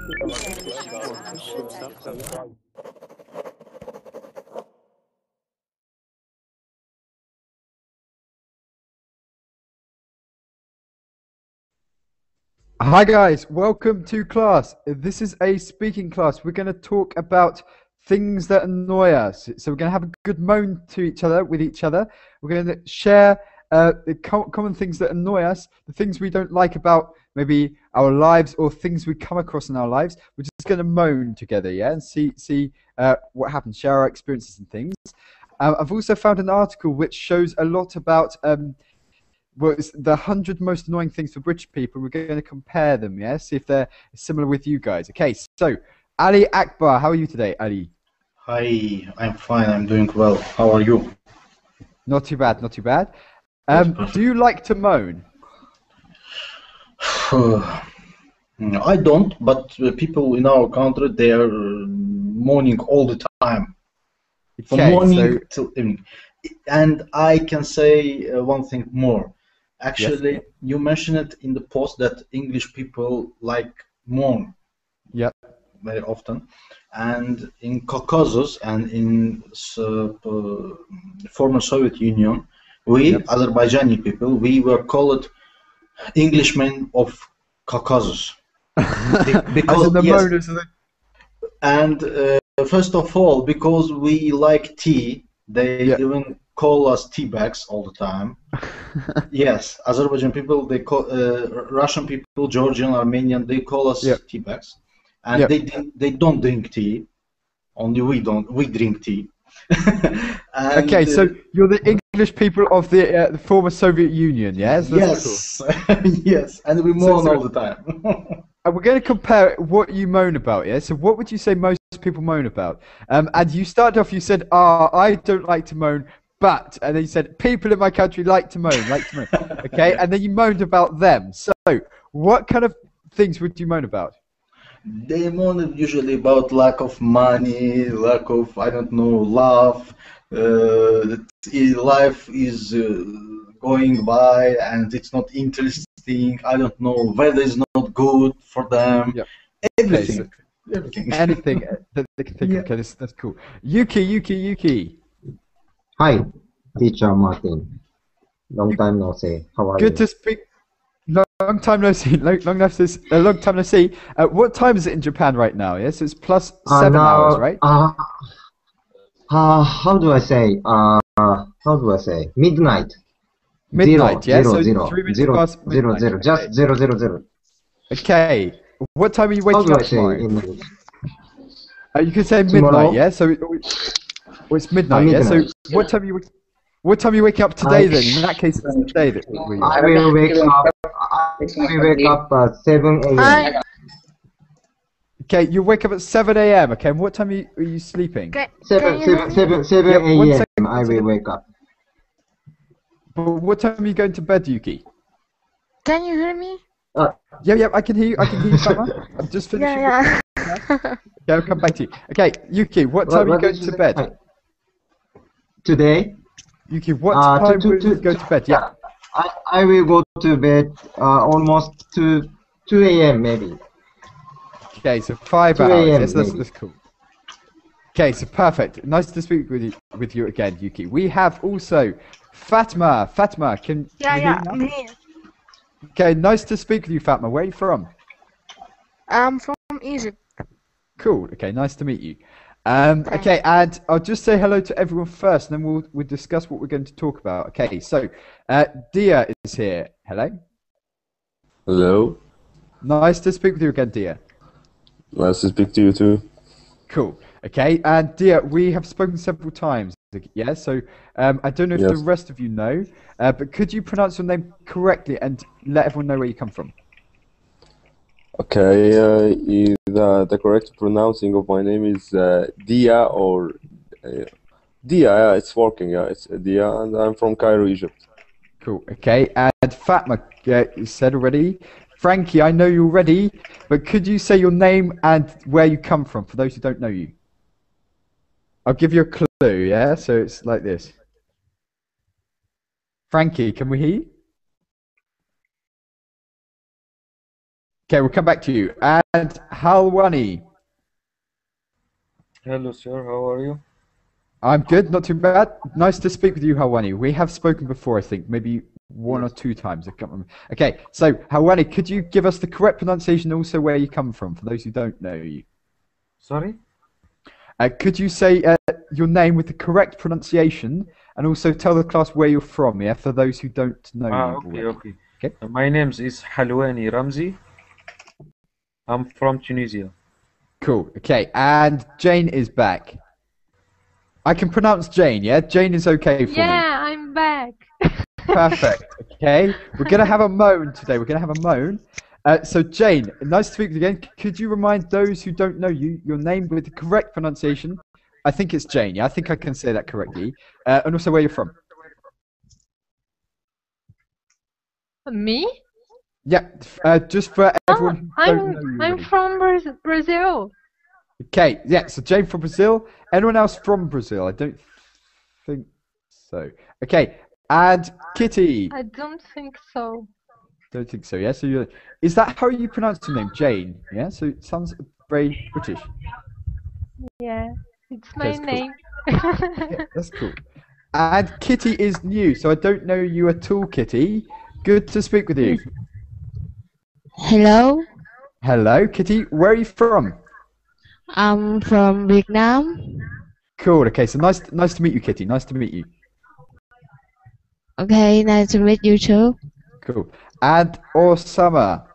Hi guys, welcome to class. This is a speaking class. We're going to talk about things that annoy us. So we're going to have a good moan to each other with each other. We're going to share the common things that annoy us, the things we don't like about maybe our lives or things we come across in our lives. We're just going to moan together, yeah, and see what happens, share our experiences and things. I've also found an article which shows a lot about well, it's the 100 most annoying things for British people. We're going to compare them, yeah? See if they're similar with you guys. Okay, so Ali Akbar, how are you today, Ali? Hi, I'm fine. I'm doing well. How are you? Not too bad, not too bad. That's Do you like to moan? perfect. I don't, but people in our country, they are mourning all the time. From Okay, morning so till evening. And I can say one thing more. yes, Actually, you mentioned it in the post that English people like mourn yeah, very often. And in Caucasus and in former Soviet Union, we, yep. Azerbaijani people, we were called Englishmen of Caucasus. As Because, in the yes, moaners, are and first of all, because we like tea, they yeah. even call us tea bags all the time. Yes, Azerbaijan people, they call Russian people, Georgian, Armenian, they call us Yeah, tea bags, and yeah. they don't drink tea. Only we drink tea. And Okay, so you're the English people of the former Soviet Union, yes? That's cool. yes, yes, and we So, mourn so all the time. we're going to compare what you moan about, yeah? So what would you say most people moan about? And you started off, you said, I don't like to moan, but, and then you said, people in my country like to moan, okay? And then you moaned about them. So what kind of things would you moan about? They moan usually about lack of money, lack of, I don't know, love. That life is going by and it's not interesting. I don't know, weather is not good for them. Yep. Okay, so Everything, everything. anything that they can think of, Yeah. okay, that's cool. Yuki. Hi, teacher Martin. Long time no see. How are Good you? to speak. Long time no see. Long time no see. What time is it in Japan right now? Yes, it's plus 7 hours, Now, right? how do I say? How do I say? Midnight. Zero, Midnight, yeah? zero, So zero, 3 minutes zero, past zero, midnight. zero. Okay. Just zero, zero, zero. Okay. What time are you How waking do up I say tomorrow? in English? You can say midnight, Tomorrow? yeah? So it's midnight, yeah? So Midnight. what time are you waking up I, today then? In that case, it's today that we I will wake up. I will wake up at 7 a.m. Okay, you wake up at 7 a.m. Okay, and what time are you sleeping? Can 7, you hear 7, me? 7, 7 Yep, one a.m. second, I one will second. wake up. But what time are you going to bed, Yuki? Can you hear me? Yeah, I can hear you. I can hear you, Fatma. I'm just finishing. Yeah. Okay, I'll come back to you. Okay, Yuki, what time are you going did you to say? bed? Hi. Today? Yuki, what time will you go to bed? Yeah. I will go to bed almost 2 a.m. maybe. Okay, so 5 2 hours. a.m. Yes, maybe. that's cool. Okay, so perfect. Nice to speak with you again, Yuki. We have also Fatma. Fatma, can you hear me now? Me. Okay, nice to speak with you, Fatma. Where are you from? I'm from Egypt. Cool. Okay, nice to meet you. Okay, and I'll just say hello to everyone first, and then we'll discuss what we're going to talk about. Okay, so Dia is here. Hello. Hello. Nice to speak with you again, Dia. Nice to speak to you too. Cool. Okay, and Dia, we have spoken several times. Yeah, so I don't know if the Yes. rest of you know, but could you pronounce your name correctly and let everyone know where you come from? Okay, the correct pronouncing of my name is Dia or Dia. Yeah, it's working. Yeah, it's Dia, and I'm from Cairo, Egypt. Cool. Okay, and Fatma, you said already. Frankie, I know you're ready, but could you say your name and where you come from for those who don't know you? I'll give you a clue, yeah? So it's like this. Frankie, can we hear you? Okay, we'll come back to you. And Halwani. Hello, sir. How are you? I'm good, not too bad. Nice to speak with you, Halwani. We have spoken before, I think, maybe one or two times. I can't remember. Okay, so Halwani, could you give us the correct pronunciation, also where you come from, for those who don't know you? Sorry? Could you say your name with the correct pronunciation, and also tell the class where you're from, yeah, for those who don't know you Okay, already? okay. Okay. My name is Halwani Ramzi. I'm from Tunisia. Cool. Okay, and Jane is back. I can pronounce Jane, yeah? Jane is okay for me. Yeah, I'm back. Perfect. Okay, we're gonna have a moan today. We're gonna have a moan. So Jane, nice to speak with you again. Could you remind those who don't know you your name with the correct pronunciation? I think it's Jane. Yeah, I think I can say that correctly. And also where you're from. Me? Yeah. Just for everyone who don't know you. I'm already. from Brazil. Okay. Yeah. So Jane from Brazil. Anyone else from Brazil? I don't think so. Okay. And Kitty. I don't think so. Don't think so. Yeah. So you is that how you pronounce your name, Jane? Yeah. So it sounds very British. Yeah, it's my That's cool. name. Yeah, that's cool. And Kitty is new, so I don't know you at all, Kitty. Good to speak with you. Hello, Hello, Kitty. Where are you from? I'm from Vietnam. Cool. Okay. So nice to meet you, Kitty. Nice to meet you. Okay, nice to meet you too. Cool. And Osama.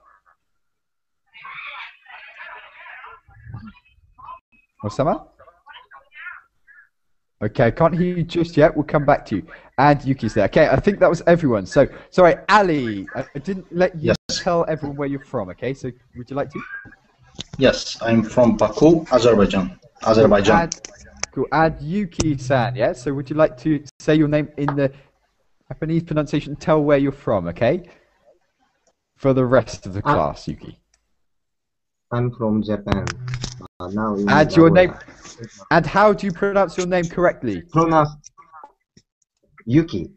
Osama? Okay, I can't hear you just yet. We'll come back to you. And Yuki's there. Okay, I think that was everyone. So, sorry, Ali. I didn't let you Yes. tell everyone where you're from. Okay, so would you like to? Yes, I'm from Baku, Azerbaijan. Cool. And Yuki-san. Yeah. So, would you like to say your name in the Japanese pronunciation? Tell where you're from. Okay. For the rest of the class, Yuki. I'm from Japan. Now in And your name. Nagoya. And how do you pronounce your name correctly? Pronounce Yuki.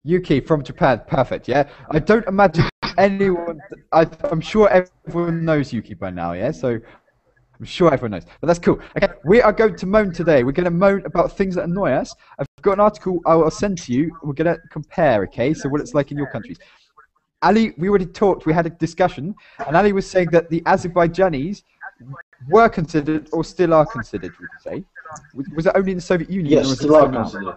Yuki from Japan. Perfect. Yeah. I don't imagine anyone. I'm sure everyone knows Yuki by now. Yeah. So I'm sure everyone knows. But that's cool. Okay. We are going to moan today. We're going to moan about things that annoy us. I've got an article I will send to you. We're going to compare. Okay. So what it's like in your countries. Ali, we already talked. We had a discussion, and Ali was saying that the Azerbaijanis were considered or still are considered. Would you say? Was it only in the Soviet Union? Yes, or was it still are now? considered.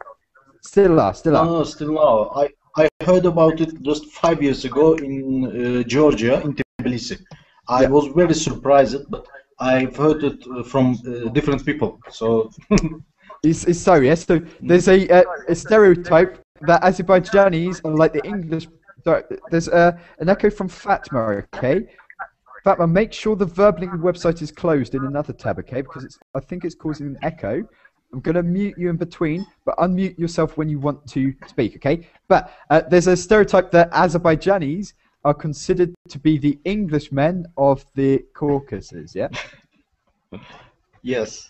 Still are. Still are. No, still now. I heard about it just 5 years ago in Georgia, in Tbilisi. I was very surprised, but I've heard it from different people. So It's so, yes. So there's a stereotype that Azerbaijanis are like the English. There's an echo from Fatma, okay? Fatma, make sure the Verbling website is closed in another tab, okay? Because I think it's causing an echo. I'm going to mute you in between, but unmute yourself when you want to speak, okay? But there's a stereotype that Azerbaijanis are considered to be the Englishmen of the Caucasus, yeah? yes.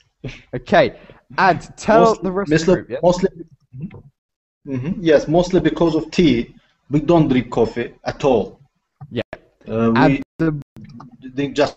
Okay, and tell the rest of the group, yeah? Yes, mostly because of tea. We don't drink coffee at all. Yeah. We drink just.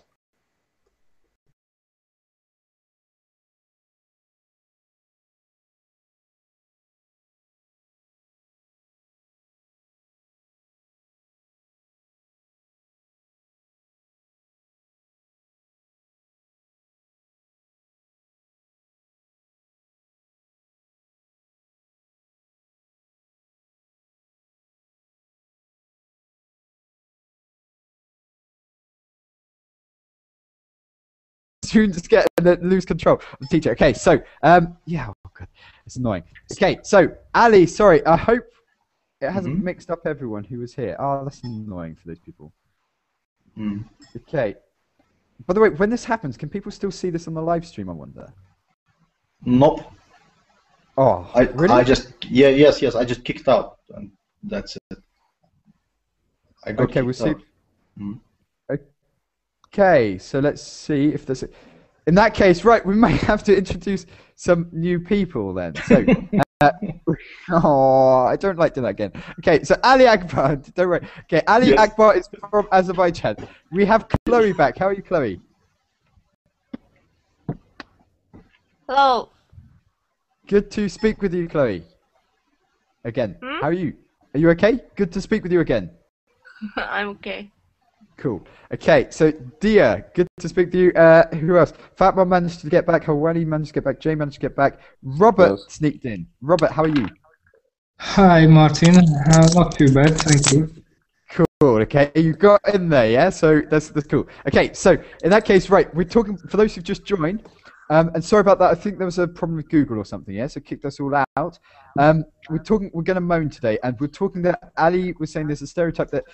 Students get lose control of the teacher. Okay, so yeah, oh god, it's annoying. Okay, so Ali, sorry, I hope it hasn't mixed up everyone who was here. Oh, that's annoying for those people. Okay. By the way, when this happens, can people still see this on the live stream? I wonder. Nope. Oh, really? I just yes. I just kicked out, and that's it. I got okay, we'll see. Mm-hmm. Okay, so let's see if there's. In that case, right, we may have to introduce some new people then. So, Oh, I don't like doing that again. Okay, so Ali Akbar, don't worry. Okay, Ali Yes. Akbar is from Azerbaijan. We have Chloe back. How are you, Chloe? Hello. Good to speak with you, Chloe. Again, Hmm? how are you? Are you okay? Good to speak with you again. I'm okay. Cool. Okay, so Dia, good to speak to you. Who else? Fatma managed to get back. Hawani managed to get back. Jay managed to get back. Robert Yes. sneaked in. Robert, how are you? Hi, Martin. Not too bad, thank you. Cool. Okay, you got in there, yeah. So that's cool. Okay, so in that case, right, we're talking for those who've just joined. And sorry about that. I think there was a problem with Google or something, yeah. So kicked us all out. We're going to moan today, and we're talking that Ali was saying there's a stereotype that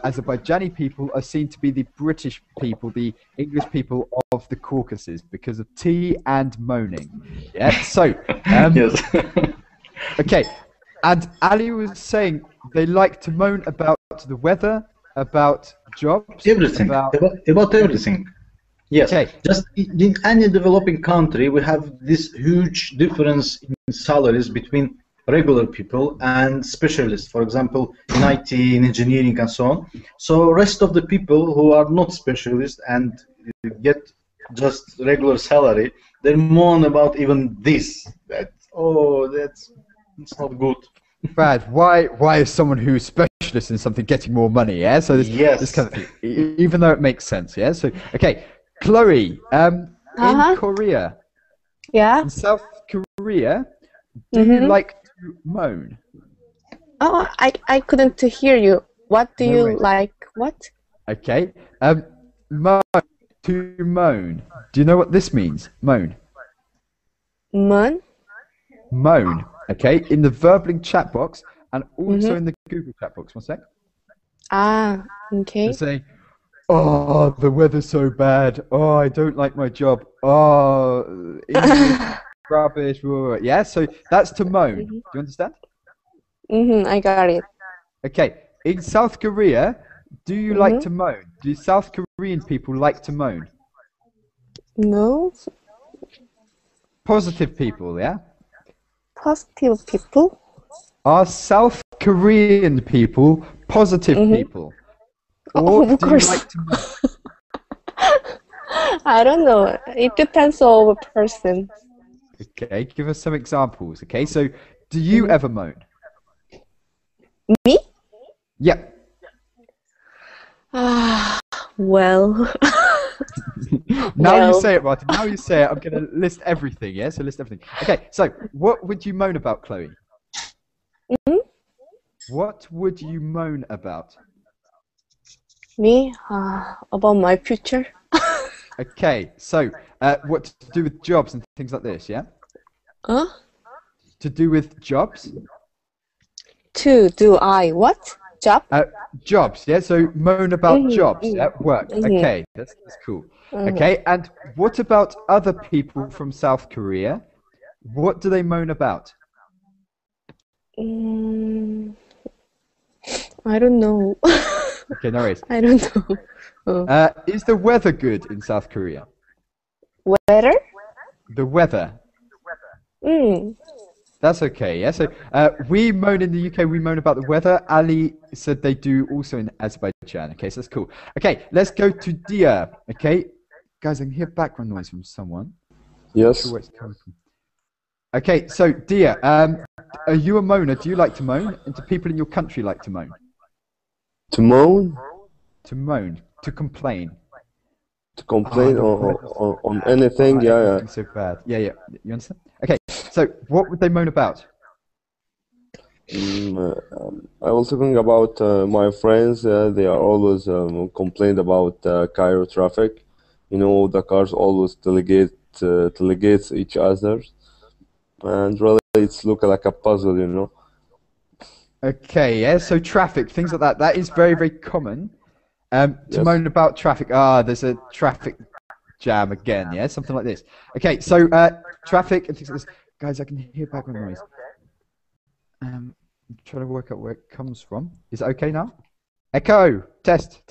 Azerbaijani people are seen to be the British people, the English people of the Caucasus because of tea and moaning. Yeah. So Yes. okay, and Ali was saying they like to moan about the weather, about jobs, Everything. About everything. Yes. Okay. Just in any developing country, we have this huge difference in salaries between regular people and specialists. For example, in IT, in engineering, and so on. So, rest of the people who are not specialists and get just regular salary, they moan about even this. That's not good. bad. Why is someone who's specialist in something getting more money? Yeah. So this kind of thing, even though it makes sense. Yeah. So okay, Chloe, in Korea, in South Korea, do you like to moan? Oh, I couldn't hear you. What do No you worries. like? What? Okay. Moan, to moan. Do you know what this means? Moan. Moan? Moan. Okay. In the Verbling chat box and also in the Google chat box. One sec. Ah, okay. They say, "Oh, the weather's so bad. Oh, I don't like my job. Oh, English rubbish." Blah, blah, blah." Yeah. So that's to moan. Do you understand? I got it. Okay. In South Korea, do you like to moan? Do South Korean people like to moan? No. Positive people, yeah? Positive people? Are South Korean people positive people? Or Of do you course. like to moan? I don't know. It depends on the person. Okay, give us some examples. Okay, so do you ever moan? Me? Yeah. Well. Now you Well. say it, Martin. Now you say it. I'm going to list everything, yeah? So list everything. Okay, so what would you moan about, Chloe? What would you moan about? Me? About my future? Okay, so what to do with jobs and things like this, yeah? Huh? To do with jobs? Do I what? Job? Jobs, yeah? So moan about jobs, yeah? Work. Okay, that's cool. Okay, and what about other people from South Korea? What do they moan about? I don't know. Okay, no worries. I don't know. Is the weather good in South Korea? Weather? The weather. That's okay, yeah? So we moan in the UK, we moan about the weather. Ali said they do also in Azerbaijan. Okay, so that's cool. Okay, let's go to Dia. Okay, guys, I can hear background noise from someone. Yes. Not sure where it's coming from. Okay, so Dia, are you a moaner? Do you like to moan? And do people in your country like to moan? To moan? To moan, to complain. To complain on anything, yeah. Everything's so bad. Yeah, you understand? Okay, so what would they moan about? I was talking about my friends. They are always complained about Cairo traffic. You know, the cars always delegates each other, and really it's looking like a puzzle, you know. Okay, yeah. So traffic, things like that. That is very, very common. To Yes. moan about traffic. There's a traffic jam again. Yeah, something like this. Okay, so traffic and things like this. Guys, I can hear background noise. I'm trying to work out where it comes from. Is it okay now? Echo. Test.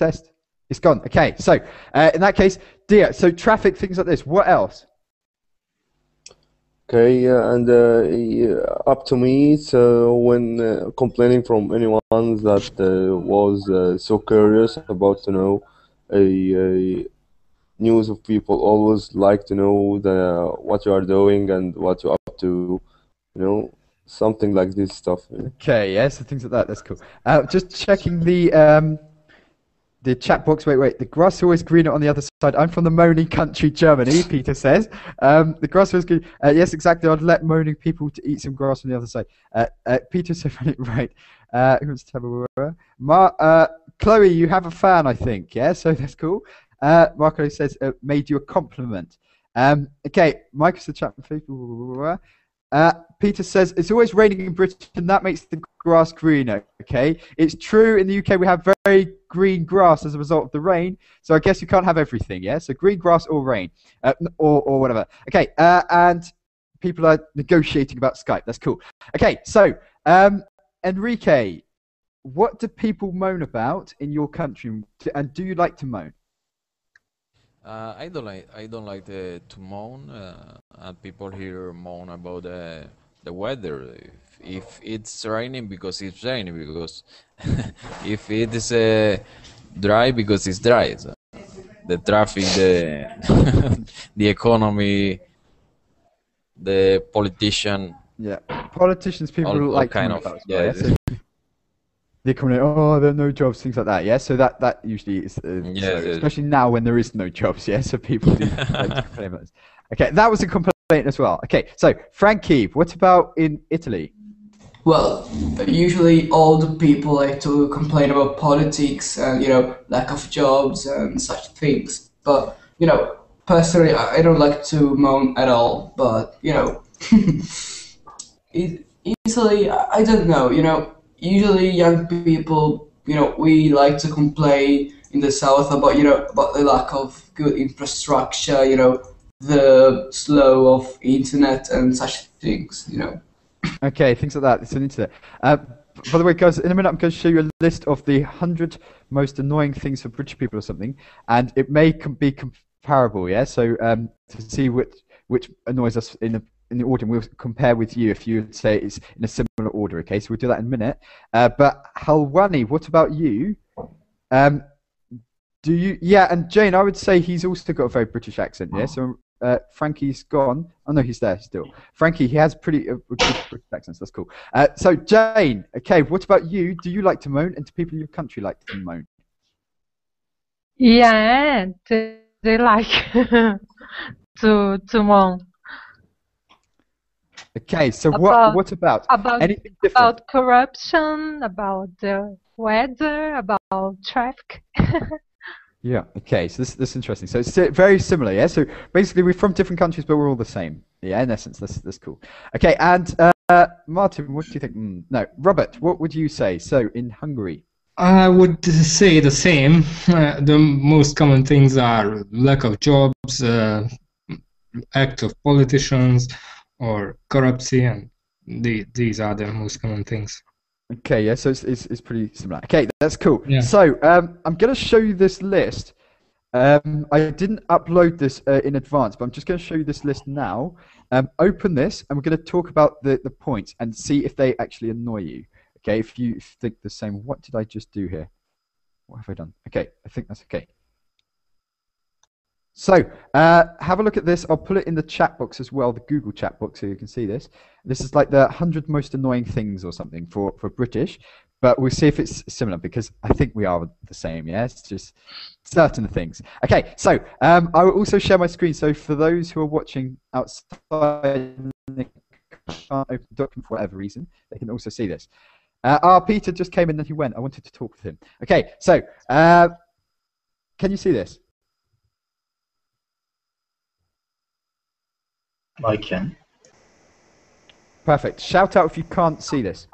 It's gone. Okay, so in that case, Dia. So traffic, things like this. What else? Okay, and up to me, so when complaining from anyone that was so curious about to know a news of people always like to know the what you are doing and what you're up to, something like this stuff. Okay, yeah, so things like that. That's cool. Just checking the chat box. Wait. The grass is always greener on the other side. I'm from the moaning country, Germany. Peter says. The grass is always green. Yes, exactly. I'd let moaning people to eat some grass on the other side. Peter said right. Who wants to have a Chloe, you have a fan, I think. Yeah, so that's cool. Marco says made you a compliment. Okay, Michael said chat with people. Peter says it's always raining in Britain, and that makes the grass greener. Okay, it's true. In the UK, we have very green grass as a result of the rain. So I guess you can't have everything. Yeah. So green grass or rain, or whatever. Okay. And people are negotiating about Skype. That's cool. Okay. So Enrique, what do people moan about in your country, and do you like to moan? I don't like to moan. And people here moan about the weather. If it's raining because it's raining, because if it is dry because it's dry. So the traffic, the economy, the politician. Yeah, politicians. People all like kind to moan of about as well, yeah. So they come in, oh, there are no jobs, things like that. Yeah, so that usually is, Yeah, especially now when there is no jobs. Yeah, so people do like to complain about this. Okay, that was a complaint as well. Okay, so Frankie, what about in Italy? Well, usually all the people like to complain about politics and lack of jobs and such things. But personally, I don't like to moan at all. But Italy, I don't know. Usually young people, we like to complain in the south about about the lack of good infrastructure, the slow of internet and such things. Okay, things like that. It's an internet. By the way, guys, in a minute I'm going to show you a list of the 100 most annoying things for British people or something, and it may be comparable. Yeah, so to see which annoys us in the order, we'll compare with you if you would say it's in a similar order. Okay, so we'll do that in a minute. But Halwani, what about you? Do you? Yeah, and Jane, I would say he's also got a very British accent. Yeah, so Frankie's gone. Oh no, he's there still. Frankie, he has pretty good British accents. That's cool. So Jane, okay, what about you? Do you like to moan, and do people in your country like to moan? Yeah, they like to moan. Okay, so what about anything different? About corruption, about the weather, about traffic. Yeah. Okay. So this is interesting. So it's very similar. Yeah. So basically, we're from different countries, but we're all the same. Yeah. In essence, that's cool. Okay. And Martin, what do you think? No, Robert, what would you say? So in Hungary. I would say the same. The most common things are lack of jobs, act of politicians, or corruption. These are the most common things. Okay, yeah, so it's pretty similar. Okay, that's cool. Yeah. So I'm going to show you this list. I didn't upload this in advance, but I'm just going to show you this list now. Open this, and we're going to talk about the points and see if they actually annoy you. Okay, if you think the same. What did I just do here? What have I done? Okay, I think that's okay. So have a look at this. I'll put it in the chat box as well, the Google chat box, so you can see this. This is like the 100 most annoying things or something for British, but we'll see if it's similar because I think we are the same. Yeah, it's just certain things. Okay, so I will also share my screen. So for those who are watching outside, they can't open the document for whatever reason, they can also see this. Peter just came in and he went. I wanted to talk with him. Okay, so can you see this? I can. Perfect. Shout out if you can't see this.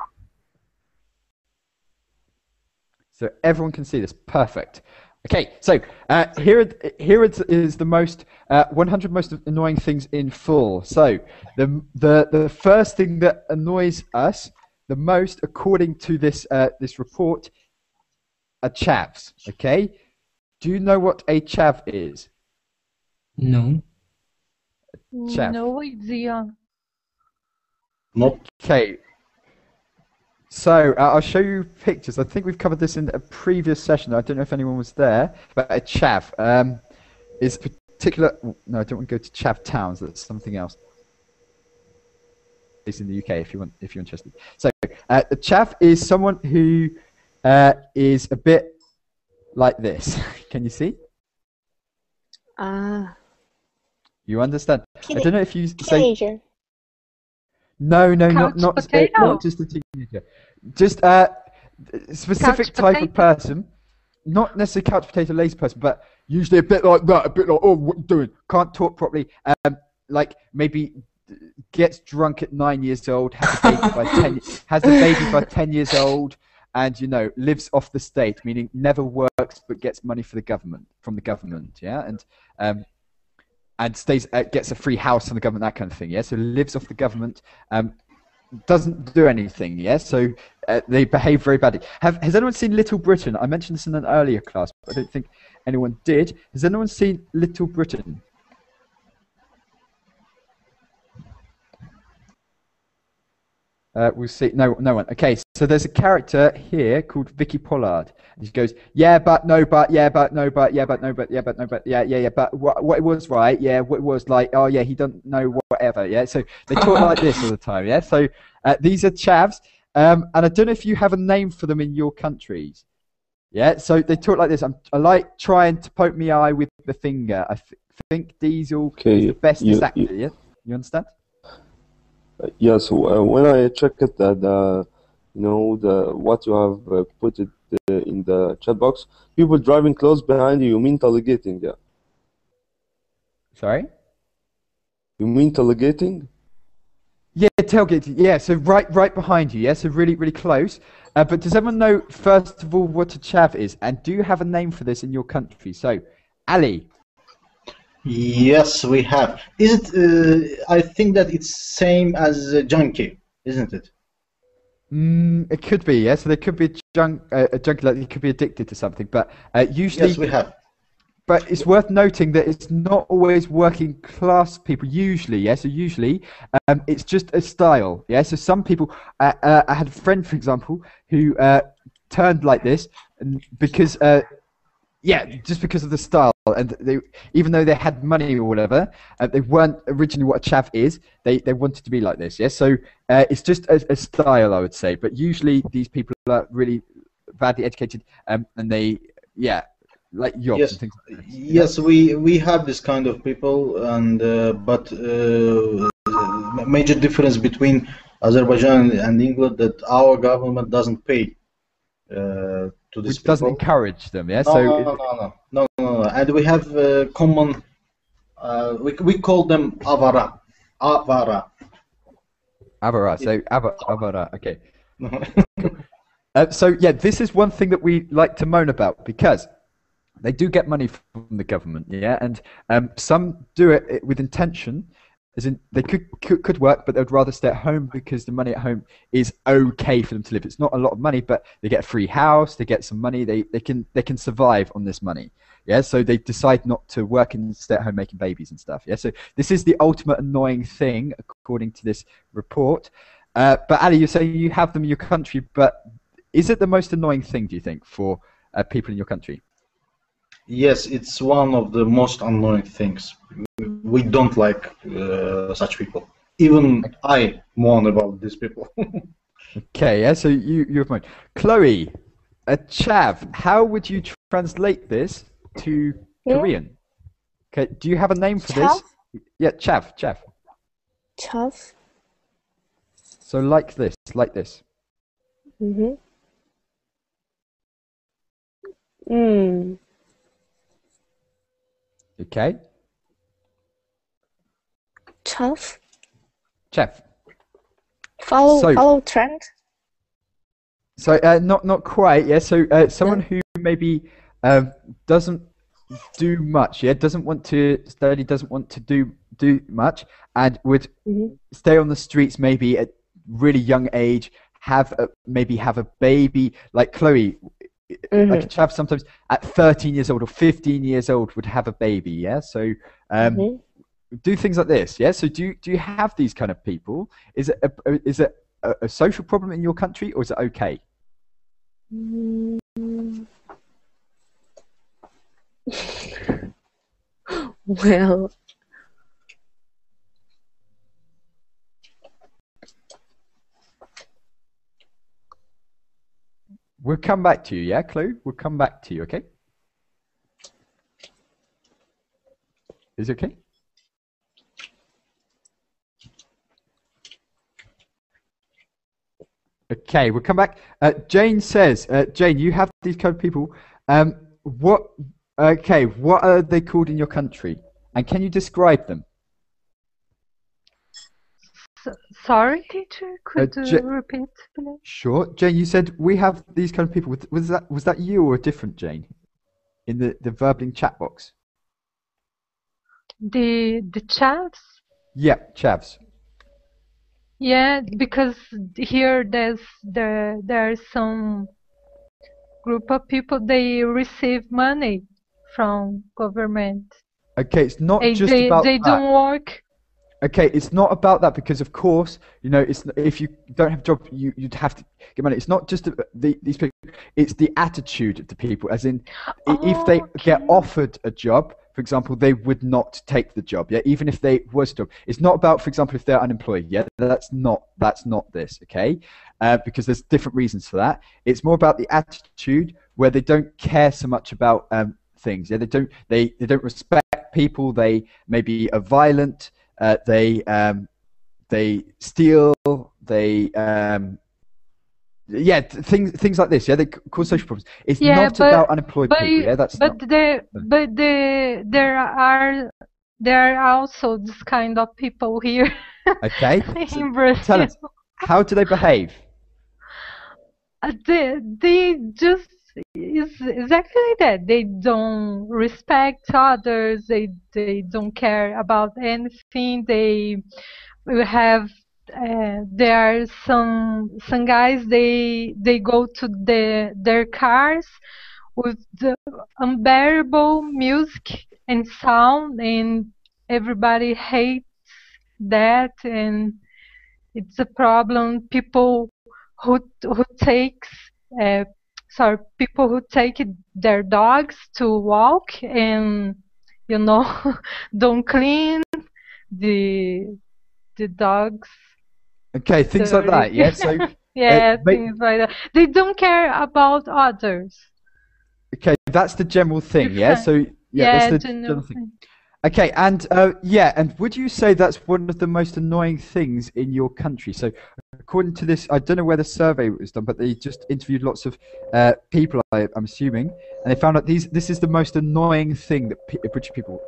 So everyone can see this. Perfect. Okay, so here it is the most 100 most annoying things in full. So the first thing that annoys us the most, according to this this report, are chavs. Okay, do you know what a chav is? No. Chav. No idea. Nope. Okay. So I'll show you pictures. I think we've covered this in a previous session. I don't know if anyone was there, but a chav is particular. No, I don't want to go to chav towns. That's something else. It's in the UK if you're interested. So a chav is someone who is a bit like this. Can you see? You understand? I don't know if you say. Teenager. No, Couch not potato. just a teenager. Just specific Couch type potato. of person. Not necessarily couch potato lazy person, but usually a bit like that, a bit like, oh, what you doing? Can't talk properly. Like maybe gets drunk at 9 years old, has a baby by 10 years old, and lives off the state, meaning never works but gets money from the government, yeah, and stays gets a free house from the government, that kind of thing, yeah. So lives off the government, doesn't do anything, yeah. So they behave very badly. Has anyone seen Little Britain? I mentioned this in an earlier class, but I don't think anyone did. Has anyone seen Little Britain? We'll see. No one. Okay, so there's a character here called Vicky Pollard. And she goes, yeah, but no, but yeah, but no, but yeah, but no, but yeah, but no, but yeah, but what it was right, yeah, what it was like, oh yeah, he don't know whatever, yeah. So they talk like this all the time, yeah. So these are chavs, and I don't know if you have a name for them in your countries, yeah. So they talk like this. I like trying to poke me eye with the finger. I think Diesel is the bestest actor, yeah. You understand? Yes, when I check it that what you have put it in the chat box, people driving close behind you mean tailgating, yeah. Sorry? You mean tailgating? Yeah, tailgating. Yeah, so right behind you. Yeah, so really close. But does everyone know first of all what a chav is, and do you have a name for this in your country? So, Ali. Yes, we have. Is it? I think that it's same as a junkie, isn't it? It could be, yeah. So there could be a junkie, like it could be addicted to something, but usually. Yes, we have. But it's worth noting that it's not always working class people. Usually, yeah. So usually, it's just a style, yeah. So some people, I had a friend, for example, who turned like this, and because. Yeah, just because of the style, and even though they had money or whatever, they weren't originally what a chav is. They wanted to be like this, yeah. So it's just a style, I would say. But usually these people are really badly educated, and they, yeah, like yobs and things like that. Yes, we have this kind of people, and but major difference between Azerbaijan and England that our government doesn't pay. To these Which doesn't people. encourage them, yeah. No. And we have common. We call them avara. Avara. So avara. Okay. So yeah, this is one thing that we like to moan about because they do get money from the government, yeah, and some do it with intention. As in, they could work, but they'd rather stay at home because the money at home is okay for them to live. It's not a lot of money, but they get a free house, they get some money, they can survive on this money. Yeah, so they decide not to work and stay at home making babies and stuff. Yeah, so this is the ultimate annoying thing according to this report. But Ali, you're saying you have them in your country, but is it the most annoying thing, do you think, for people in your country? Yes, it's one of the most annoying things. We don't like such people. Even I moan about these people. Okay, yeah, so you have mine. Chloe, a chav, how would you translate this to Korean? Okay, do you have a name for this? Yeah, chav. Chav. So like this. Okay. Chef. Follow trend. So not quite. Yeah. So someone who maybe doesn't do much. Yeah. Doesn't want to study. Doesn't want to do much, and would stay on the streets maybe at really young age. Maybe have a baby like Chloe. Like a chav sometimes at 13 years old or 15 years old would have a baby. Yeah. So do things like this. Yeah. So do you have these kind of people? Is it a social problem in your country, or is it okay? Well, We'll come back to you. Yeah, Chloe. We'll come back to you. Okay. Is it okay? Okay, we'll come back. Jane says, Jane, you have these kind of people. What are they called in your country? And can you describe them? Sorry, teacher, could you repeat, please? Sure. Jane, you said we have these kind of people. Was that you or a different Jane in the verbling chat box? The chavs? Yeah, chavs. Yeah, because here there's some group of people, they receive money from government. Okay, it's not just they about they that. don't work. Okay, it's not about that because, of course, you know, it's if you don't have a job, you'd have to get money. It's not just these people; it's the attitude of the people. As in, if they get offered a job, for example, they would not take the job. Yeah, even if they was a job. It's not about, for example, if they're unemployed. Yeah, that's not this. Okay, because there's different reasons for that. It's more about the attitude where they don't care so much about things. Yeah, they don't respect people. They maybe are violent. They steal. Things like this. Yeah, they cause social problems. It's not about unemployed people. Yeah, that's not. There are also this kind of people here. Okay. In Brazil. Tell us, how do they behave? They just is exactly that. They don't respect others. They don't care about anything. They will have. There are some guys. They go to their cars with the unbearable music and sound, and everybody hates that, and it's a problem. People who takes people who take their dogs to walk and don't clean the dogs. Okay, things like that. Yeah. So yeah, things like that. They don't care about others. Okay, that's the general thing. Yeah. So that's the general thing. Okay, and and would you say that's one of the most annoying things in your country? So, according to this, I don't know where the survey was done, but they just interviewed lots of people, I'm assuming, and they found out this is the most annoying thing that British people,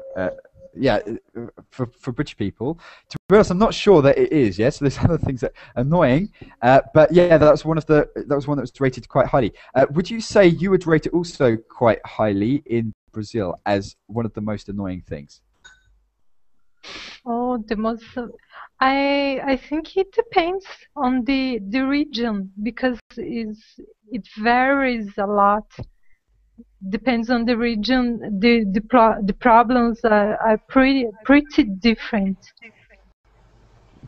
for British people. To be honest, I'm not sure that it is. Yeah, so there's other things that are annoying, but yeah, that was one that was rated quite highly. Would you say you would rate it also quite highly in Brazil as one of the most annoying things? Oh, the most. I think it depends on the region because it varies a lot. Depends on the region. The problems are pretty different.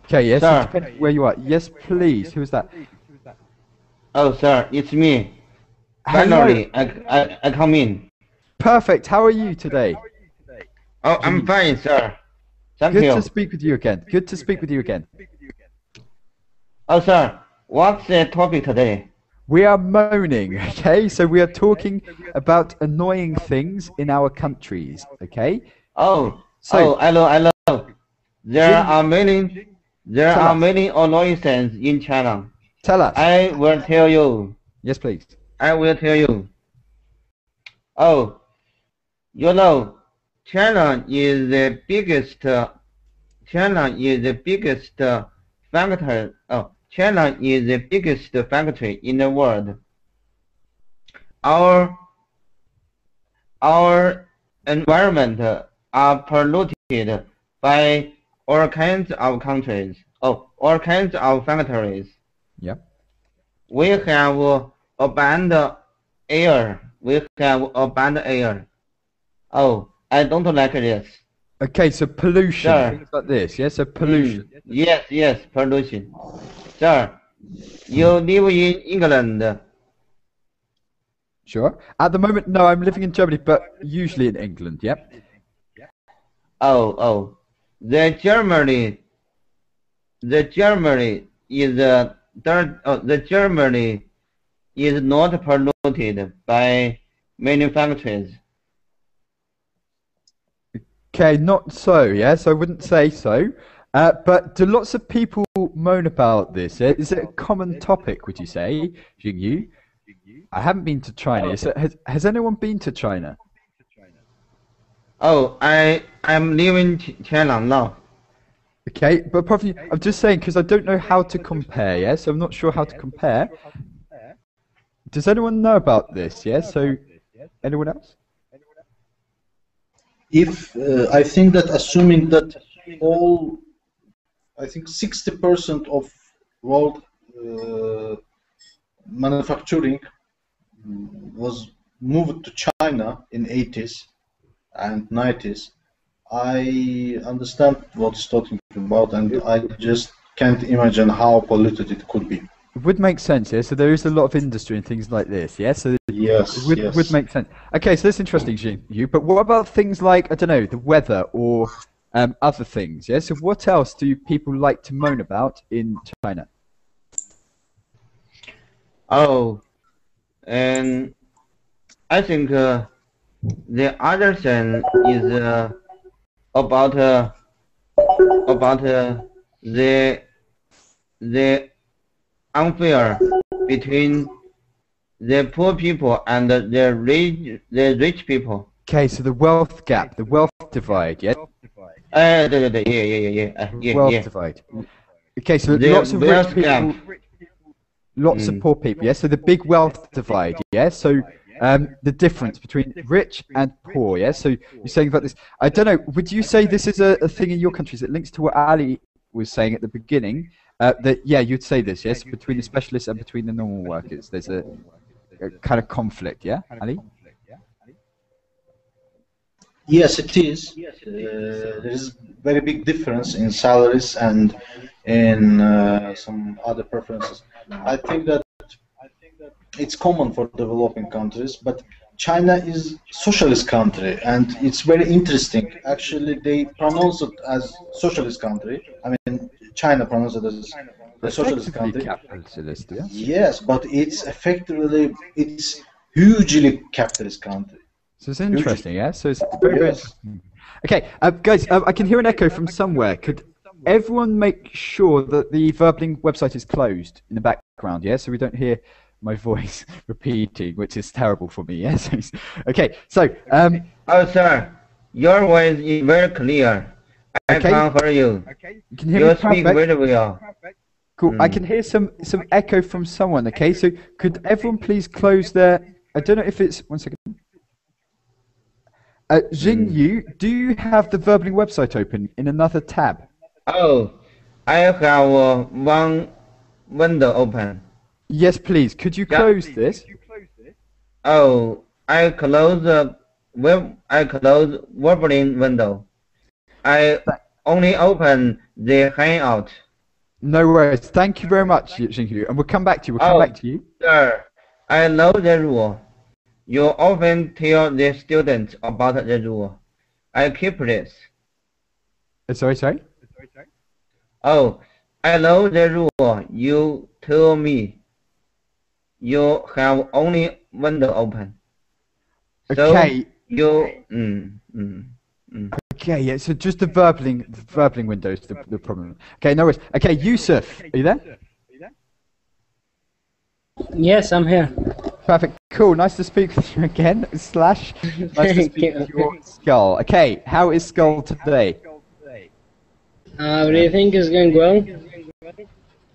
Okay, yes, Sir. it depends where you are. Yes, please. Who is that? Oh, sir, it's me. Hello. Finally, I come in. Perfect. How are you today? Oh, I'm fine, sir. Thank Good you. to speak with you again. Good to speak with you again. Oh, sir, what's the topic today? We are moaning, okay? So we are talking about annoying things in our countries, okay? Oh, So- I know. There Jim- are many annoying things in China. Tell us. I will tell you. Yes, please. I will tell you. Oh, you know, China is the biggest factor. China is the biggest factory in the world. Our environment are polluted by all kinds of all kinds of factories. Yeah. We have abandoned air. Oh, I don't like this. Okay, so pollution, Sir. things like this, yeah? So pollution. Yes, pollution. Sir, you live in England. Sure. At the moment, no, I'm living in Germany, but usually in England, yep. Oh. The Germany is the Germany is not polluted by manufacturers. Okay, not so, yes, I wouldn't say so. But do lots of people moan about this? Is it a common topic, would you say, Jingyu? I haven't been to China. Has anyone been to China? Oh, I'm leaving China now. Okay, but probably I'm just saying because I don't know how to compare. Yeah, so I'm not sure how to compare. Does anyone know about this? Yeah, so anyone else? If I think that assuming that I think 60% of world manufacturing was moved to China in 80s and 90s. I understand what he's talking about, and I just can't imagine how polluted it could be. It would make sense, yeah. So there is a lot of industry and things like this, yeah. So yes, it would make sense. Okay, so that's interesting, Jing. But what about things like I don't know, the weather or other things? Yeah. So what else do people like to moan about in China? Oh, and I think the other thing is about the unfair between the poor people and the rich people. Okay, so the wealth gap, the wealth divide, yeah. Yeah. Wealth divide. Okay, so lots of rich people, lots of poor people, yeah. So the big wealth divide, yeah. So the difference between rich and poor, yeah. So you're saying about this. I don't know. Would you say this is a thing in your countries? It links to what Ali was saying at the beginning. That yeah, you'd say this, yes, between the specialists and between the normal workers. There's a kind of conflict, yeah, Ali. Yes, it is. There is very big difference in salaries and in some other preferences. I think that it's common for developing countries, but China is socialist country, and it's very interesting. Actually, they pronounce it as socialist country. I mean, China pronounces it as a socialist country. Capitalist, yes. Yes, but it's hugely capitalist country. So it's interesting, yeah. So it's very interesting. Okay, guys, I can hear an echo from somewhere. Could everyone make sure that the Verbling website is closed in the background? Yeah, so we don't hear my voice repeating, which is terrible for me. Yes. Okay. So. Oh, sir, your voice is very clear. I can't hear you. You can hear me speak very well. Cool. I can hear some echo from someone. Okay. So could everyone please close their? I don't know if it's 1 second. Jingyu, do you have the Verbling website open in another tab? Oh, I have one window open. Yes, please. Could you close this? Oh, I close Verbling window. I only open the Hangout. No worries. Thank you very much, Jingyu, and we'll come back to you. We'll come back to you. Sir, I know the rule. You often tell the students about the rule. I keep this. Sorry? Oh, I know the rule. You tell me. You have only window open. Okay. So Okay, yeah, so just the Verbling window is the problem. Okay, no worries. Okay, Yusuf, are you there? Yes, I'm here. Perfect. Cool. Nice to speak with you again. Slash. Nice to speak with your Skull. Okay, how is Skull today? Everything is going well.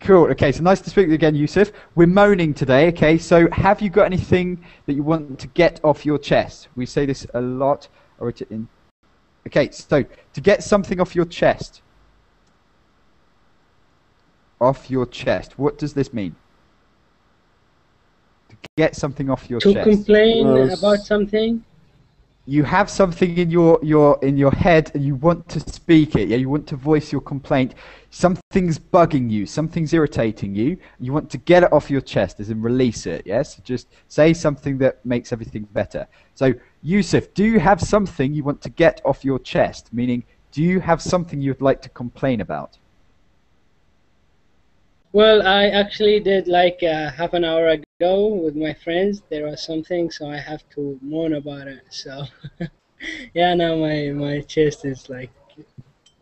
Cool. Okay, so nice to speak with you again, Yusuf. We're moaning today. Okay, so have you got anything that you want to get off your chest? We say this a lot. Okay, so to get something off your chest. Off your chest. What does this mean? To get something off your chest. To complain about something? you have something in your head and you want to speak it. Yeah, you want to voice your complaint. Something's bugging you. Something's irritating you. You want to get it off your chest, as in release it. Yes, just say something that makes everything better. So, Yusuf, do you have something you want to get off your chest? Meaning, do you have something you'd like to complain about? Well, I actually did like half an hour ago with my friends. There was something, so I have to moan about it. So, yeah, now my chest is like.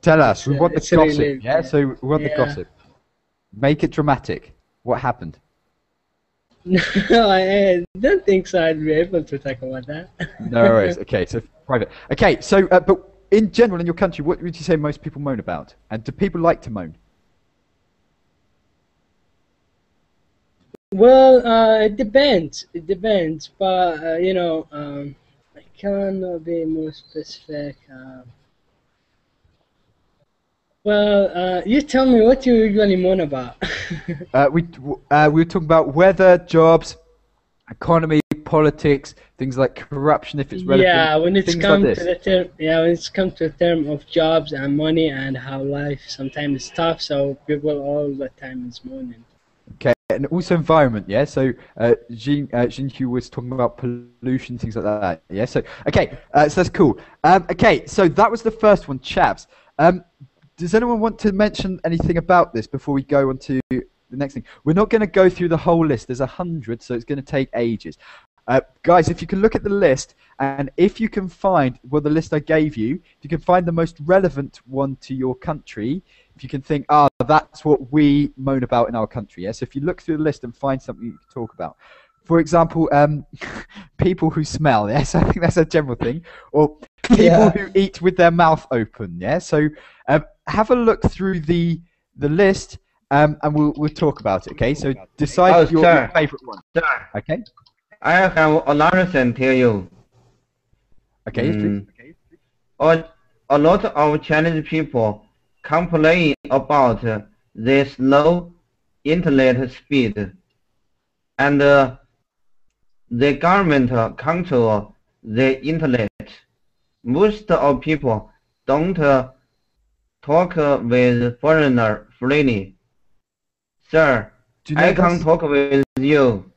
Tell us. We want the it's gossip. relieved, Yeah, so we want the Yeah. gossip. Make it dramatic. What happened? No, I don't think so. I'd be able to talk about that. No worries. Okay, so private. Okay, so but in general in your country, what would you say most people moan about? And do people like to moan? Well, it depends. It depends, but I cannot be more specific. Well, you tell me what you usually moan about. We were talking about weather, jobs, economy, politics, things like corruption if it's relevant. Yeah, when it's things come like to this. the term, when it's come to the term of jobs and money and how life sometimes is tough, so people all the time is moaning. Okay, and also environment, yeah. So Jean Hugh was talking about pollution, things like that. Yeah. So okay, so that's cool. Okay, so that was the first one, chaps. Does anyone want to mention anything about this before we go on to the next thing? We're not going to go through the whole list. There's 100, so it's going to take ages. Guys, if you can look at the list, and if you can find, well, the list I gave you, if you can find the most relevant one to your country, if you can think, that's what we moan about in our country. Yeah? So if you look through the list and find something you can talk about. For example, people who smell, yes, I think that's a general thing. Or people who eat with their mouth open, yeah? So have a look through the list and we'll talk about it, okay? So decide your favorite one. Sir, okay? I have another thing to tell you. Okay, please. A lot of Chinese people complain about the slow internet speed, and the government control the internet. Most of people don't talk with foreigner freely. Sir, I can't talk with you.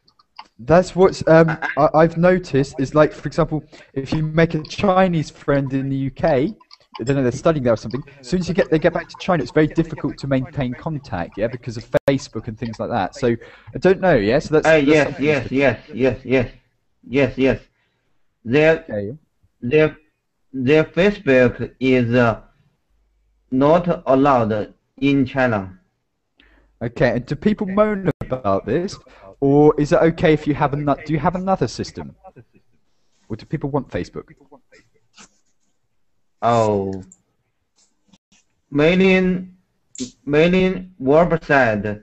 That's what's I've noticed is, like, for example, if you make a Chinese friend in the UK, I don't know, they're studying there or something. As soon as they get back to China, it's very difficult to maintain contact, yeah, because of Facebook and things like that. So I don't know, yeah. So that's yes. Their Facebook is not allowed in China. Okay, and do people moan about this, or is it okay if you have another? Do you have another system, or do people want Facebook? Oh, many websites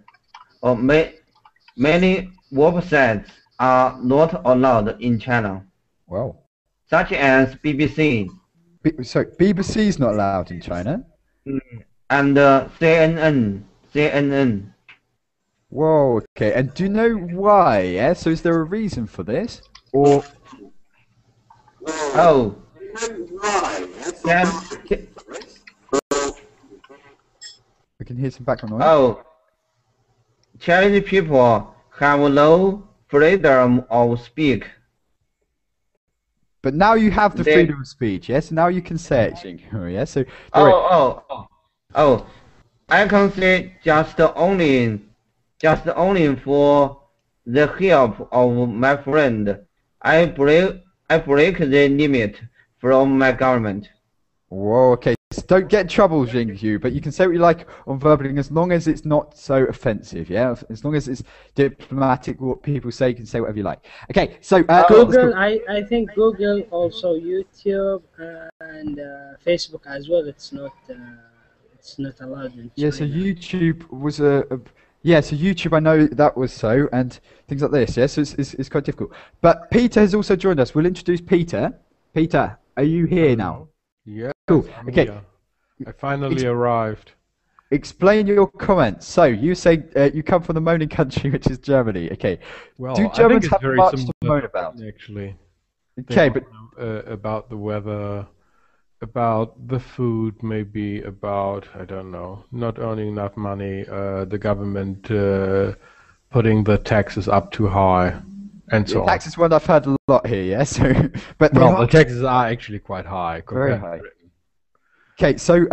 or many websites are not allowed in China. Wow. Such as BBC. So BBC is not allowed in China. And CNN. Whoa. Okay. And do you know why? Yeah. So is there a reason for this, or? Oh. We can hear some background noise. Oh. Chinese people have no freedom of speech. But now you have the freedom of speech, yes? Now you can say it, Xinghu, yes? So, I can say just only for the help of my friend. I break the limit from my government. Whoa, okay. So don't get in trouble, Xinghu, but you can say what you like on verbaling as long as it's not so offensive, yeah? As long as it's diplomatic, what people say, you can say whatever you like. Okay, so... Google, I think Google, also YouTube, and Facebook as well, it's not allowed in China. Yeah, so YouTube was yeah, so YouTube, I know that was so, and things like this, yeah? So it's quite difficult. But Peter has also joined us. We'll introduce Peter. Peter, are you here now? Yes, cool. I'm Okay. here. I finally arrived. Explain your comments. So you say you come from the moaning country, which is Germany. Okay. Well, do I Germans think it's have very much to similar, moan about? actually. Okay, but about the weather, about the food, maybe about, I don't know, not earning enough money, the government putting the taxes up too high, and so on. tax is one I've heard a lot here, yeah. So, but they Well, are the taxes are actually quite high very compared high. to Britain. Okay, so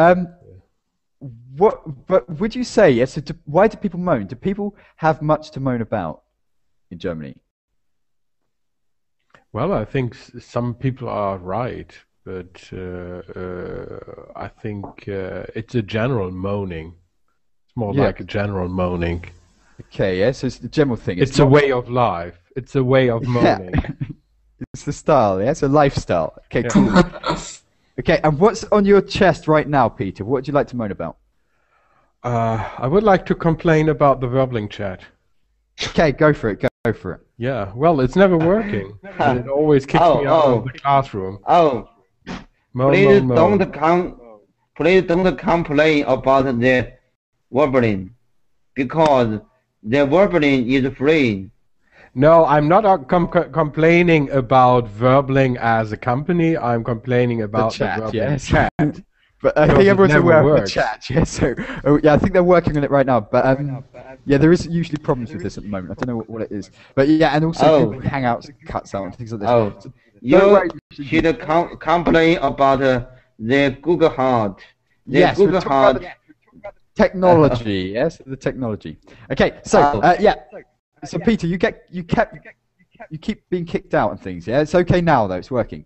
but would you say, yes? So why do people moan? Do people have much to moan about in Germany? Well, I think some people are right, but I think it's a general moaning. It's more Yeah. like a general moaning. Okay, yeah. So it's the general thing. It's a way of life. It's a way of moaning. It's the style, yeah. It's a lifestyle. Okay, Yeah. cool. Okay, and what's on your chest right now, Peter? What would you like to moan about? I would like to complain about the Webling chat. Okay, go for it. Go for it. Yeah, well, it's never working. And it always kicks me out of the classroom. Oh, please please don't complain about the warbling, because the warbling is free. No, I'm not complaining about Verbling as a company. I'm complaining about the chat, Verbling yes. chat. But I Because think it everyone's never aware of the works. chat, yeah. So yeah, I think they're working on it right now. But yeah, there is usually problems with this at the moment. I don't know what it is. But yeah, and also Google Hangouts cuts out and things like this. Oh, So you should complain about the Google Heart. The yes, we're Google talking about Heart. the technology. Yes, the technology. Okay, so yeah. So Peter, you keep being kicked out and things. Yeah, it's okay now though. It's working.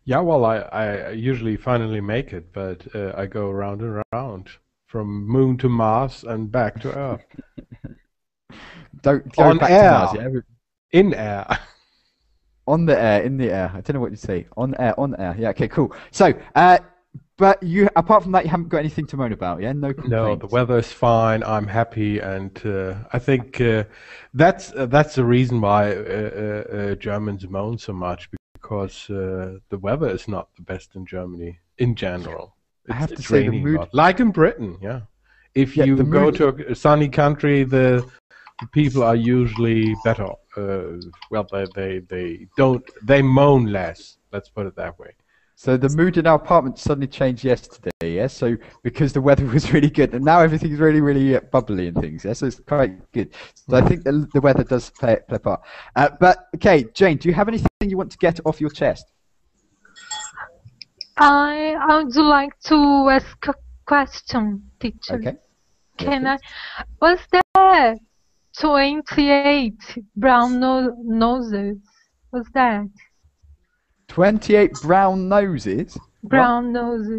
Yeah, well, I usually finally make it, but I go round and round from Moon to Mars and back to Earth. Don't go On back air. to Mars. Yeah. In air. On the air, in the air. I don't know what you say. On air. Yeah. Okay. Cool. So, but you, apart from that, you haven't got anything to moan about. Yeah. No complaints. No, the weather is fine. I'm happy, and I think that's the reason why Germans moan so much, because the weather is not the best in Germany in general. I have to It's say the raining a mood, lot. Like in Britain, yeah. If Yeah, you the go mood- to a sunny country, the people are usually better. Well, they moan less. Let's put it that way. So the mood in our apartment suddenly changed yesterday, yeah. So because the weather was really good, and now everything's really, really bubbly and things, yeah. So it's quite good. So I think the weather does play a part. But okay, Jane, do you have anything you want to get off your chest? I would like to ask a question, teacher. Okay. Can I? Was there 28 brown noses? Was that 28 brown noses. brown noses?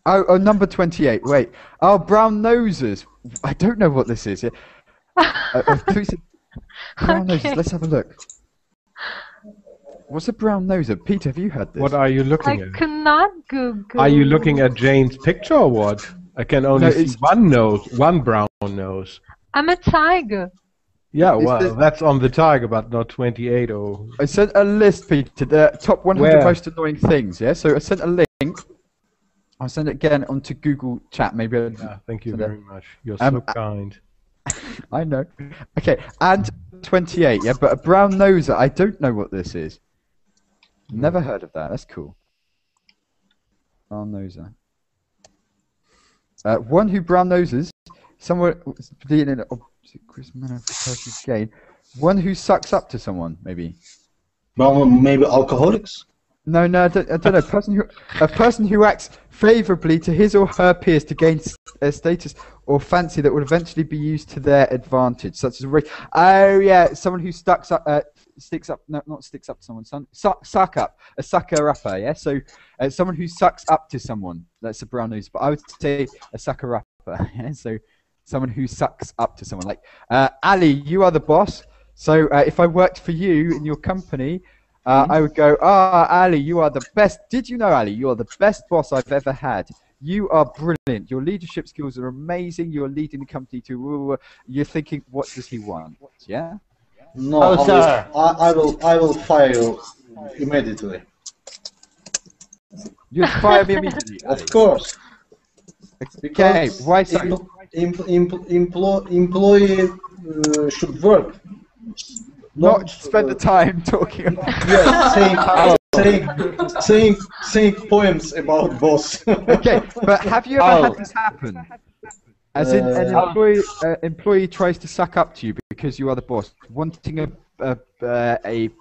Oh, number 28. Wait. Oh, brown noses. I don't know what this is. Yeah. I thought you said brown noses. Let's have a look. What's a brown noser? Peter, have you heard this? What are you I looking at? cannot Google. Are you looking at Jane's picture or what? I can only No, see it's- one nose, one brown nose. I'm a tiger. Yeah, Is well, this- that's on the tiger, but not 28 or... I sent a list, Peter, the top 100 Where? most annoying things, yeah? So I sent a link. I'll send it again onto Google Chat, maybe. Yeah, thank you very much. You're Um, so kind. I know. Okay, and 28, yeah? But a brown noser, I don't know what this is. Never heard of that. That's cool. Brown noser. One who brown noses, someone being in an obsequious manner for personal gain. One who sucks up to someone, maybe. Well, maybe alcoholics. No, I don't know. A person who acts favourably to his or her peers to gain status or fancy that would eventually be used to their advantage, such as a race. Oh yeah, someone who sticks up. No, not sticks up to someone. Suck up. A sucker upper. Yeah. So someone who sucks up to someone. That's a brown nose. But I would say a sucker upper. Yeah. So someone who sucks up to someone. Like Ali, you are the boss. So if I worked for you in your company. I would go, Ali, you are the best. Did you know, Ali, you are the best boss I've ever had. You are brilliant. Your leadership skills are amazing. You're leading the company to. You're thinking, what does he want? Yeah. No, Oh, sir. I will fire you immediately. You'd fire me immediately. Ali. Of course. Okay. Why so? Employee should work. Not spend the time talking about yeah, saying poems about boss. Okay, but have you ever had this happen? As in, an employee tries to suck up to you because you are the boss, wanting a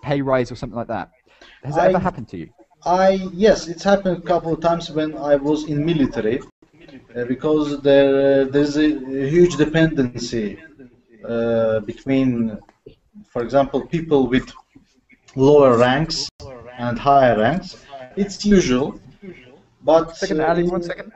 pay rise or something like that. Has it ever happened to you? Yes, it's happened a couple of times when I was in military, because there's a huge dependency between, for example, people with lower ranks and higher ranks. It's usual, but Ali, 1 second.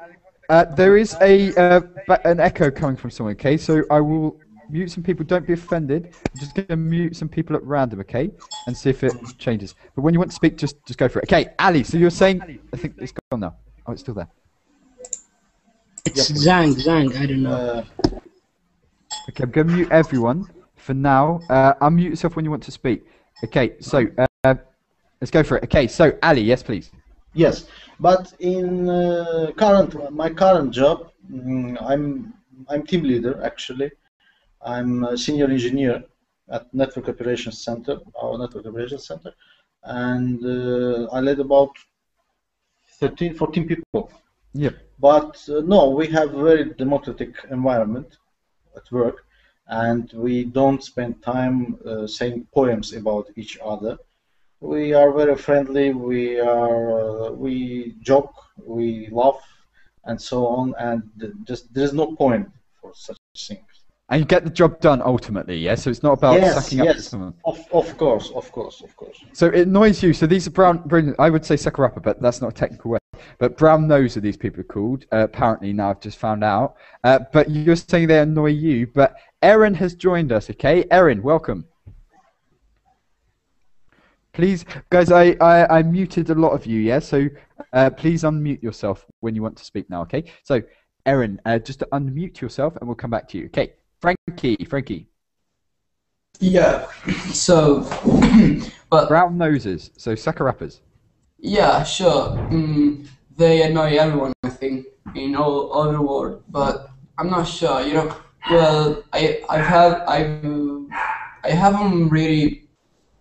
There is an echo coming from someone. Okay, so I will mute some people. Don't be offended. I'm just going to mute some people at random. Okay, and see if it changes. But when you want to speak, just go for it. Okay, Ali. So you're saying? I think it's gone now. Oh, it's still there. It's Zang. I don't know. Okay, I'm going to mute everyone for now. Unmute yourself when you want to speak. Okay, so let's go for it. Okay, so Ali, yes, please. Yes, but in my current job, I'm team leader actually. I'm a senior engineer at Network Operations Center, our Network Operations Center, and I led about 13, 14 people. Yep. But no, we have a very democratic environment at work, and we don't spend time saying poems about each other. We are very friendly. We joke, we laugh, and so on. And just there's no point for such things. And you get the job done ultimately, yeah. So it's not about sucking up to someone. Of course. So it annoys you. So these are brown. I would say sucker upper, but that's not a technical word. But brown noser, these people are called. Apparently now I've just found out. But you're saying they annoy you. But Erin has joined us. Okay, Erin, welcome. Please, guys, I muted a lot of you, yeah? So please unmute yourself when you want to speak now, okay? So, Erin, just to unmute yourself and we'll come back to you. Okay, Frankie. Yeah, so... but brown noses, so sucker uppers. Yeah, sure. They annoy everyone, I think, in all over the world, but I'm not sure, you know. Well, I haven't really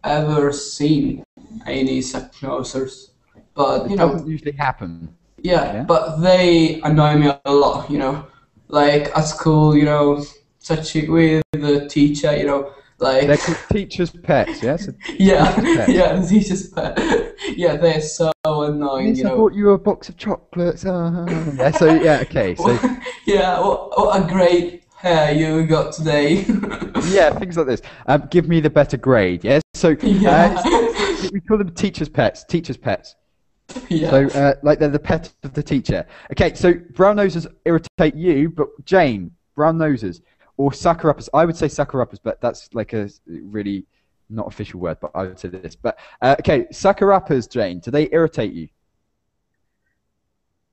ever seen any suck nosers, but you know, it doesn't usually happen. Yeah, but they annoy me a lot, you know, like at school, you know, such with the teacher, you know, like they're called teachers' pets, yes? Yeah, the teachers' pet. Yeah, they're so annoying. Yes, I bought you a box of chocolates. Yeah, so yeah, okay, so yeah, what a great hair you got today. Yeah, things like this. Give me the better grade. Yeah. So we call them teachers' pets. Yeah. So like they're the pet of the teacher. Okay. So brown noses irritate you, but Jane, brown noses or sucker uppers. I would say sucker uppers, but that's like a really not official word. But I would say this. But okay, sucker uppers, Jane. Do they irritate you?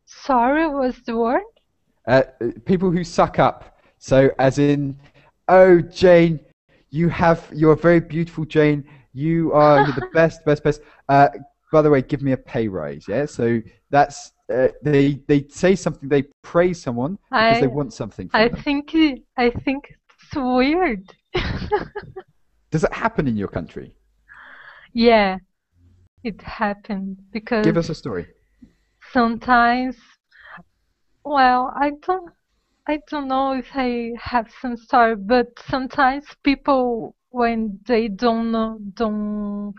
Sorry, what's the word? People who suck up. So as in, oh Jane, you're very beautiful, Jane. You're the best. By the way, give me a pay rise. Yeah. So that's they say something. They praise someone because they want something from them. I think it's weird. Does it happen in your country? Yeah, it happened because. Give us a story. Sometimes, well, I don't know if I have some story, but sometimes people, when they don't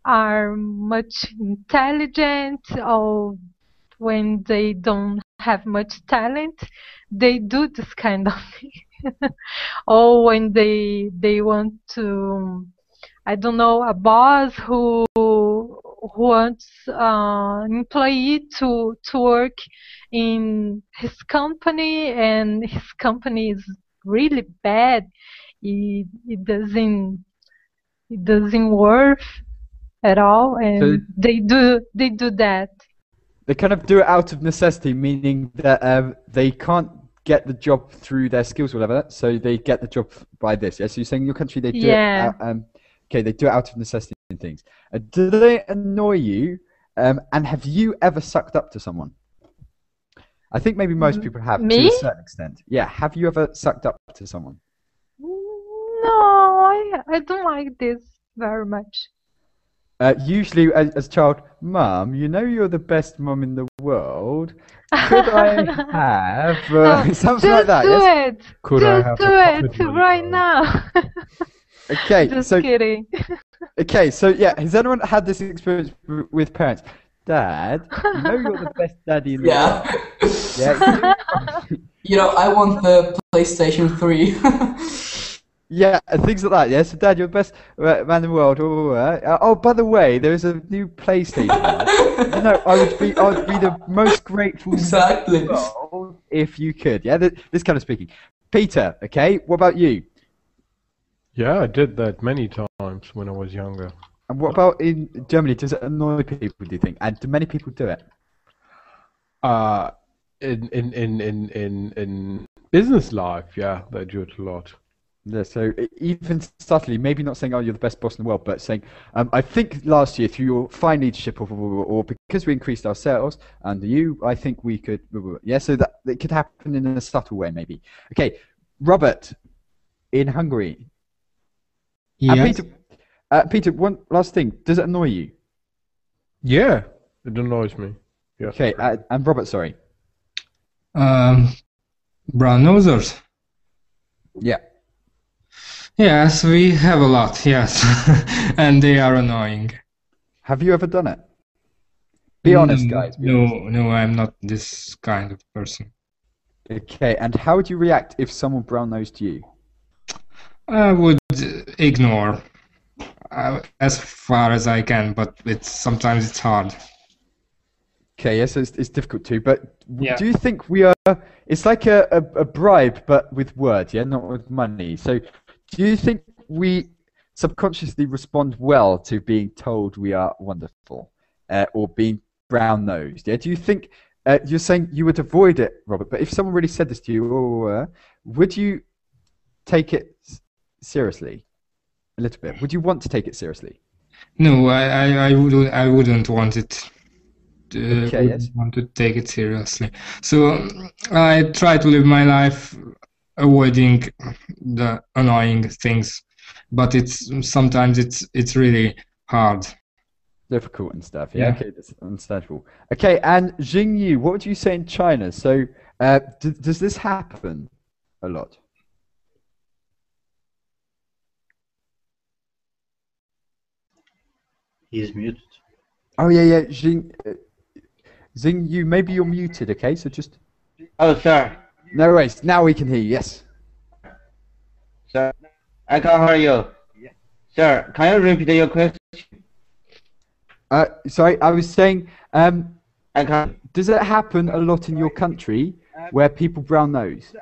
are much intelligent, or when they don't have much talent, they do this kind of thing. Or when they want to, I don't know, a boss who wants an employee to work in his company, and his company is really bad. It doesn't work at all, and so they do that. They kind of do it out of necessity, meaning that they can't get the job through their skills or whatever, so they get the job by this. Yeah. So you're saying in your country they do it. Okay, they do it out of necessity and things. Do they annoy you? And have you ever sucked up to someone? I think maybe most people have to a certain extent. Yeah. Have you ever sucked up to someone? No, I don't like this. very much. Usually, as a child, Mum, you know you're the best mum in the world. Could I have No, something like just that? do Yes. it. Could I Just have do the it pocket money? right now. Okay, Just so kidding. okay, so yeah, has anyone had this experience with parents? Dad, you know you're the best daddy in the Yeah. world. Yeah. You know, I want the PlayStation 3. Yeah, and things like that. Yeah, so Dad, you're the best man in the world. Oh, by the way, there is a new PlayStation. You know, I would be the most grateful Exactly. in the world if you could. Yeah, this kind of speaking. Peter, okay, what about you? Yeah, I did that many times when I was younger. And what about in Germany? Does it annoy people? Do you think? And do many people do it? In business life, yeah, they do it a lot. Yeah, so even subtly, maybe not saying, "Oh, you're the best boss in the world," but saying, "I think last year through your fine leadership, or because we increased our sales under you, I think we could." Yeah, so that it could happen in a subtle way, maybe. Okay, Robert, in Hungary. Yes. Peter, one last thing. Does it annoy you? Yeah, it annoys me. Yes. Okay, and Robert, sorry. Brown nosers. Yeah. Yes, we have a lot, yes. And they are annoying. Have you ever done it? Be honest, guys. Be honest. No, I'm not this kind of person. Okay, and how would you react if someone brown-nosed you? I would ignore as far as I can, but sometimes it's hard. Okay, yes, it's difficult too, but Yeah. do you think we are, it's like a bribe, but with words, yeah, not with money. So do you think we subconsciously respond well to being told we are wonderful or being brown-nosed? Yeah, do you think, you're saying you would avoid it, Robert, but if someone really said this to you, would you take it seriously? A little bit. Would you want to take it seriously? No, I wouldn't want it. Okay, yes. Want to take it seriously. So I try to live my life avoiding the annoying things, but sometimes it's really hard. Difficult and stuff. Yeah. Okay, that's understandable. Okay, and Jingyu, what would you say in China? So, does this happen a lot? He's muted. Oh yeah, Jingyu, maybe you're muted. Okay, so just. Oh, sir. No worries. Now we can hear you. Yes. Sir, I can't hear you. Sir, can you repeat your question? Sorry, I was saying, I can't. does it happen a lot in your country where people brown nose?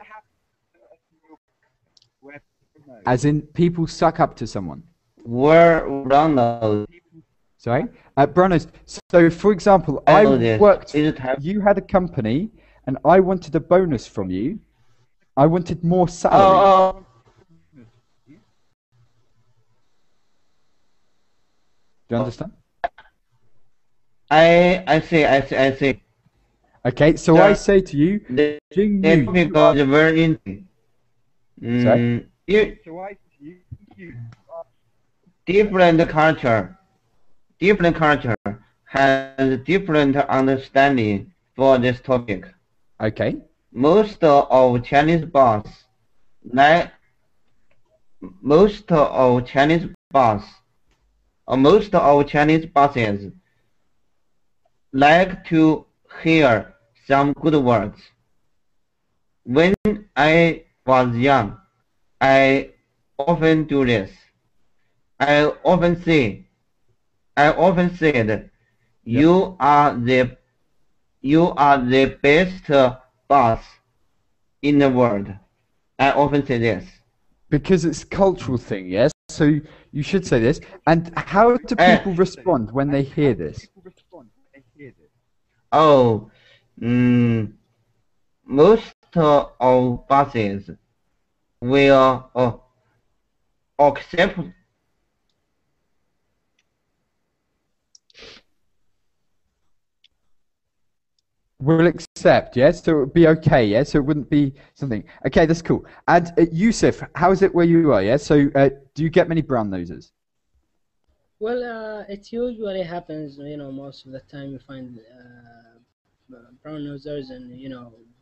As in, people suck up to someone. Where brown nose? Sorry, brown nose. So, for example, you had a company, and I wanted a bonus from you. I wanted more salary. Do you understand? I see. Okay, so I say to you, Jingyu, because very interesting. Sorry? Different culture has different understanding for this topic. Okay. Most of Chinese bosses like to hear some good words. When I was young, I often do this. I often said, "You are the best boss in the world." I often say this. Because it's a cultural thing, yes? So you should say this. And how do people respond when they hear this? Oh, most of bosses will accept. Will accept, yes? So it would be okay, yes? So it wouldn't be something. Okay, that's cool. And Yusuf, how is it where you are, yes? So do you get many brown noses? Well, it usually happens, most of the time you find brown nosers and,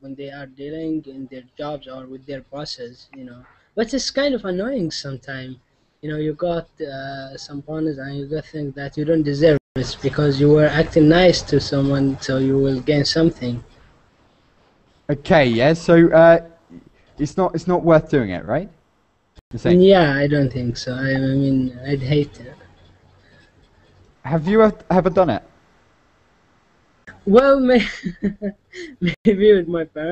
when they are dealing in their jobs or with their bosses, But it's kind of annoying sometimes. You got some bonus and you got things that you don't deserve it because you were acting nice to someone, so you will gain something. Okay, yeah. So it's not worth doing it, right? You're saying. Yeah, I don't think so. I mean, I'd hate it. Have you ever done it? Well, maybe with my parents.